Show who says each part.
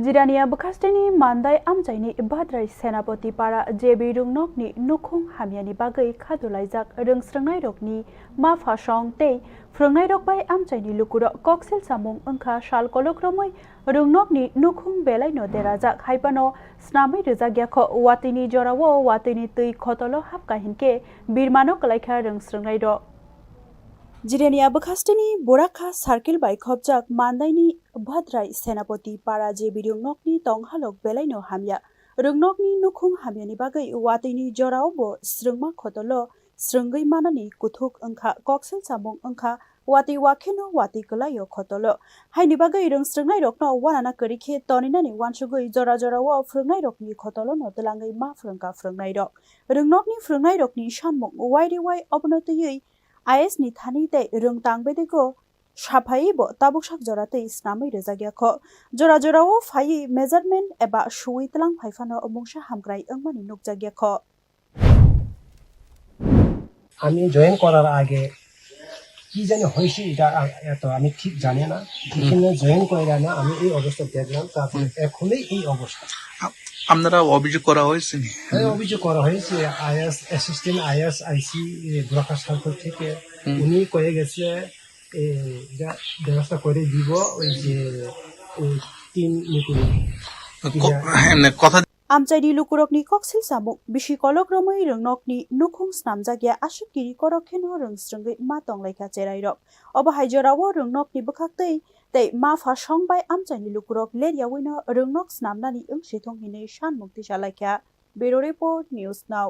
Speaker 1: Jirania Bukastini Mandai amchaini Bhadrai Senapati para Rwngnokni nukhung hamya ni bagai khadulaijak Rwngnokni ma phasong te Rwngnok bai amchaini lukuro koksil samung angkha sal kolokromoi Rwngnokni nukhung belai no derajak haipano snamai rejagyakho watini jorawo watini tui khotolo hapka hinke birmano kalaikha Rwngnok Jirania Bukastini Boraka Circle by Khobjak Mandai Bhadrai Senapati para Rwngnokni tonghalok belaino hamya Rwngnokni nukhung hamya ni bagai watini joraobo srungma khotolo srungai manani kuthuk angkha koksel samung angkha wati wakheno wati kalayo khotolo haini bagai rungsrungnai rokno wanana karikhe toninani wansugoi jora jorao frungnai rokni khotolo no telangai ma frungka frungnai rok Rwngnokni frungnai rokni sanmung wairi wai obnotiyei IS ni thani te rungtang bedego Shapai bo tabuksak joratei snamai rejagyakho jora jorao phai measurement eba shui tlang phaifano mungsa hamgrai angmani nukjagyakho
Speaker 2: আমি join করার আগে কি জানি হয়েছে এটা এত আমি ঠিক জানি না এখানে জয়েন করে না আমি এই অবস্থা দেখলাম তারপরে এখনই এই অবস্থা
Speaker 3: আপনারা অভিযোগ করা হয়েছে
Speaker 2: হ্যাঁ অভিযোগ করা হয়েছে আইএস অ্যাসিস্ট্যান্ট আইএস আইসি ব্রকার সার্কেল থেকে উনি কয়ে গেছে ব্যবস্থা করে দিব ওই যে টিম মিটিং
Speaker 3: কথা
Speaker 1: Amchaini lukurokni koksil samuk bisi kolokromoi Rwngnokni nukhung snamjagya asukiri korokheno rungsrungai ma tonglaika cherairok obahai jorao Rwngnokni bukhaktei tei ma phasong bai amchaini lukurok leriawino Rwngnok snamnani ungsithong hinei sanmukti salaikha Bureau Report News Now